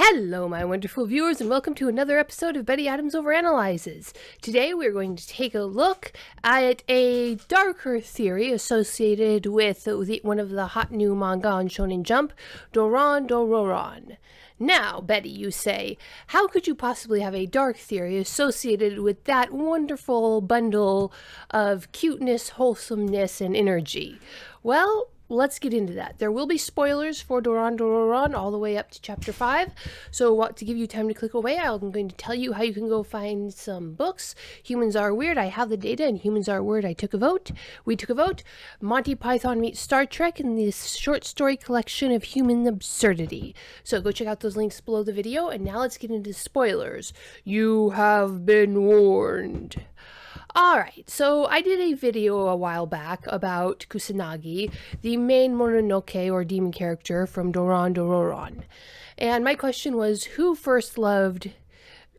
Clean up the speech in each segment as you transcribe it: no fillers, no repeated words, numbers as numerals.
Hello, my wonderful viewers, and welcome to another episode of Betty Adams Overanalyzes. Today, we're going to take a look at a darker theory associated with one of the hot new manga on Shonen Jump, Doron Dororon. Now, Betty, you say, how could you possibly have a dark theory associated with that wonderful bundle of cuteness, wholesomeness, and energy? Well, let's get into that. There will be spoilers for Doron Dororon all the way up to chapter 5. So to give you time to click away, I'm going to tell you how you can go find some books. Humans Are Weird, I have the data, and Humans Are Weird, I took a vote. We took a vote. Monty Python meets Star Trek in this short story collection of human absurdity. So go check out those links below the video, and now let's get into spoilers. You have been warned. Alright, so I did a video a while back about Kusanagi, the main Mononoke or demon character from Doron Dororon. And my question was, who first loved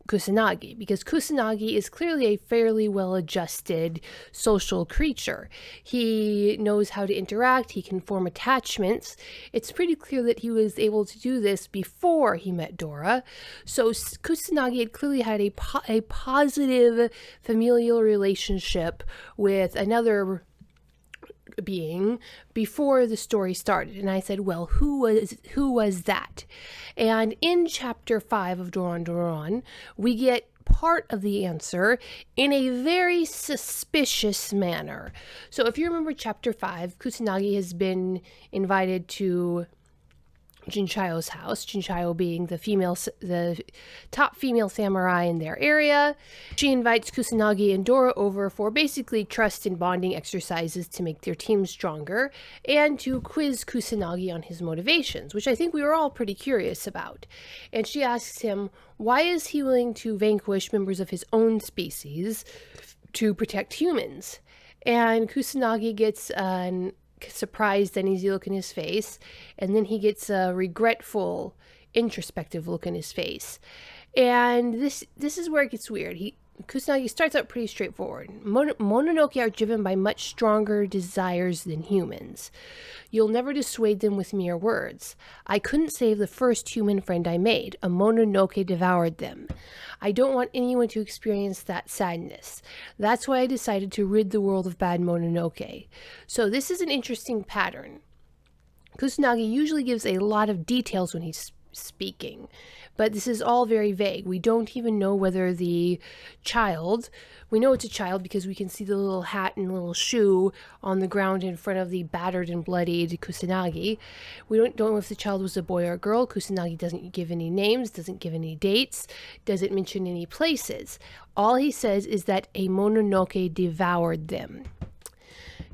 Kusanagi? Because Kusanagi is clearly a fairly well-adjusted social creature. He knows how to interact, he can form attachments. It's pretty clear that he was able to do this before he met Dora. So Kusanagi had clearly had a positive familial relationship with another being before the story started. And I said, well, who was that? And in chapter 5 of Doron Dororon, we get part of the answer in a very suspicious manner. So if you remember chapter 5, Kusanagi has been invited to Jinchayo's house, Jinchayo being the top female samurai in their area. She invites Kusanagi and Dora over for basically trust and bonding exercises to make their team stronger and to quiz Kusanagi on his motivations, which I think we were all pretty curious about. And she asks him, why is he willing to vanquish members of his own species to protect humans? And Kusanagi gets an surprised, uneasy look in his face, and then he gets a regretful, introspective look in his face. And this is where it gets weird. Kusanagi starts out pretty straightforward. Mononoke are driven by much stronger desires than humans. You'll never dissuade them with mere words. I couldn't save the first human friend I made. A Mononoke devoured them. I don't want anyone to experience that sadness. That's why I decided to rid the world of bad Mononoke. So this is an interesting pattern. Kusanagi usually gives a lot of details when he's speaking, but this is all very vague. We don't even know whether the child, we know it's a child because we can see the little hat and little shoe on the ground in front of the battered and bloodied Kusanagi. We don't know if the child was a boy or a girl. Kusanagi doesn't give any names, doesn't give any dates, doesn't mention any places. All he says is that a Mononoke devoured them.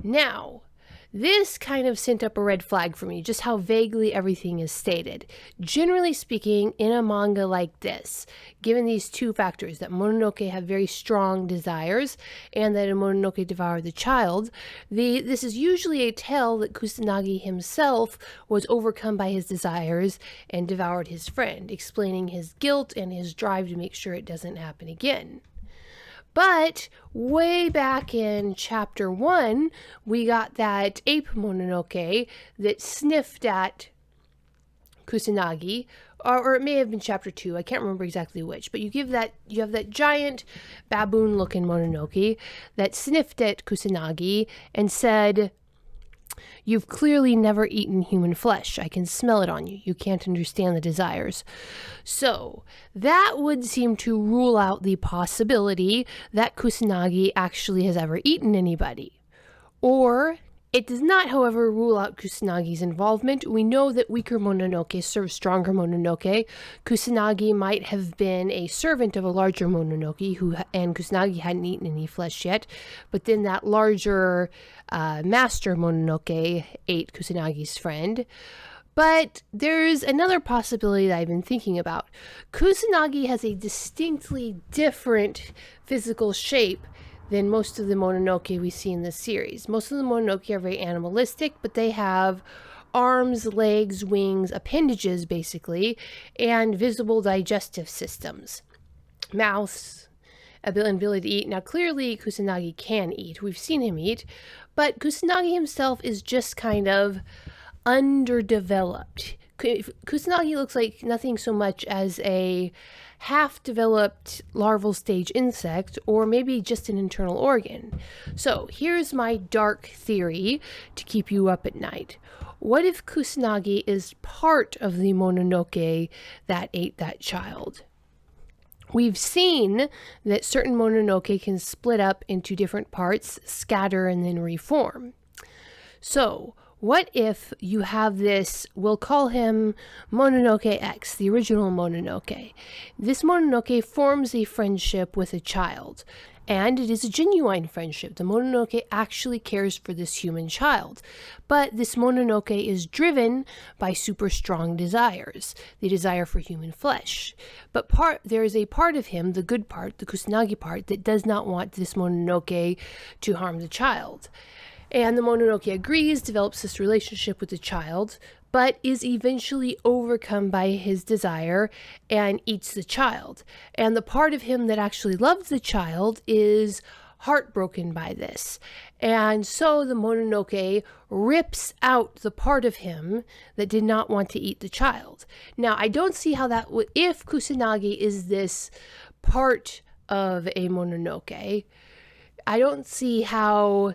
Now, this kind of sent up a red flag for me, just how vaguely everything is stated. Generally speaking, in a manga like this, given these two factors, that Mononoke have very strong desires and that a Mononoke devoured the child, this is usually a tell that Kusanagi himself was overcome by his desires and devoured his friend, explaining his guilt and his drive to make sure it doesn't happen again. But way back in chapter 1, we got that ape Mononoke that sniffed at Kusanagi, or it may have been chapter 2, I can't remember exactly which, but you have that giant baboon-looking Mononoke that sniffed at Kusanagi and said, "You've clearly never eaten human flesh. I can smell it on you. You can't understand the desires." So that would seem to rule out the possibility that Kusanagi actually has ever eaten anybody. Or it does not, however, rule out Kusanagi's involvement. We know that weaker Mononoke serve stronger Mononoke. Kusanagi might have been a servant of a larger Mononoke, and Kusanagi hadn't eaten any flesh yet, but then that larger master Mononoke ate Kusanagi's friend. But there's another possibility that I've been thinking about. Kusanagi has a distinctly different physical shape than most of the Mononoke we see in this series. Most of the Mononoke are very animalistic, but they have arms, legs, wings, appendages basically, and visible digestive systems. Mouths, ability to eat. Now clearly Kusanagi can eat. We've seen him eat, but Kusanagi himself is just kind of underdeveloped. Kusanagi looks like nothing so much as a half-developed larval stage insect, or maybe just an internal organ. So here's my dark theory to keep you up at night. What if Kusanagi is part of the Mononoke that ate that child? We've seen that certain Mononoke can split up into different parts, scatter, and then reform. So, what if you have this, we'll call him Mononoke X, the original Mononoke. This Mononoke forms a friendship with a child, and it is a genuine friendship. The Mononoke actually cares for this human child, but this Mononoke is driven by super strong desires, the desire for human flesh. But there is a part of him, the good part, the Kusanagi part, that does not want this Mononoke to harm the child. And the Mononoke agrees, develops this relationship with the child, but is eventually overcome by his desire and eats the child. And the part of him that actually loves the child is heartbroken by this. And so the Mononoke rips out the part of him that did not want to eat the child. Now, I don't see how that would, if Kusanagi is this part of a Mononoke, I don't see how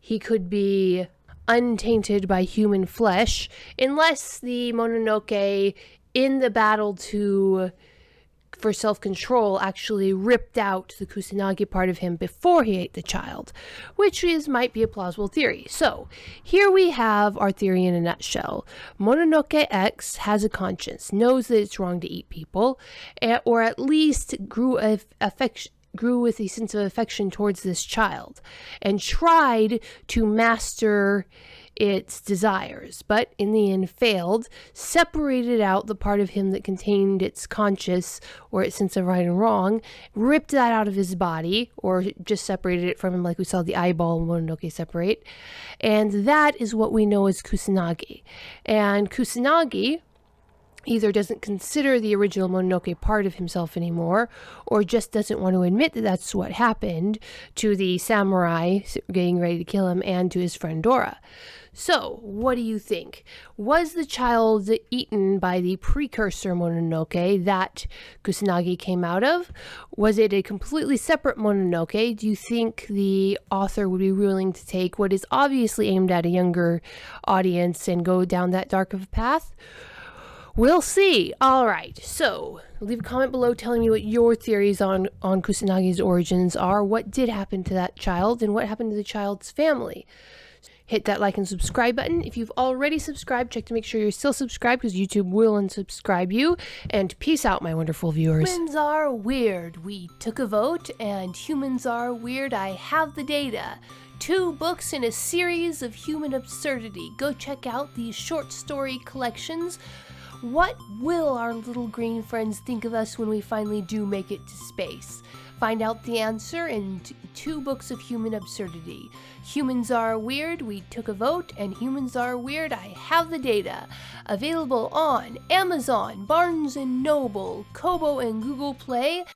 he could be untainted by human flesh, unless the Mononoke, in the battle for self-control, actually ripped out the Kusanagi part of him before he ate the child, which might be a plausible theory. So here we have our theory in a nutshell. Mononoke X has a conscience, knows that it's wrong to eat people, or at least grew with a sense of affection towards this child and tried to master its desires, but in the end failed, separated out the part of him that contained its conscious or its sense of right and wrong, ripped that out of his body, or just separated it from him like we saw the eyeball Mononoke separate, and that is what we know as Kusanagi. And Kusanagi either doesn't consider the original Mononoke part of himself anymore, or just doesn't want to admit that that's what happened to the samurai getting ready to kill him and to his friend Dora. So, what do you think? Was the child eaten by the precursor Mononoke that Kusanagi came out of? Was it a completely separate Mononoke? Do you think the author would be willing to take what is obviously aimed at a younger audience and go down that dark of a path? We'll see. All right. So leave a comment below telling me what your theories on Kusanagi's origins are. What did happen to that child and what happened to the child's family? Hit that like and subscribe button. If you've already subscribed, check to make sure you're still subscribed, because YouTube will unsubscribe you. And peace out, my wonderful viewers. Humans are weird. We took a vote, and humans are weird. I have the data. 2 books in a series of human absurdity. Go check out these short story collections. What will our little green friends think of us when we finally do make it to space? Find out the answer in 2 books of human absurdity. Humans Are Weird, We Took a Vote, and Humans Are Weird, I Have the Data. Available on Amazon, Barnes & Noble, Kobo, and Google Play.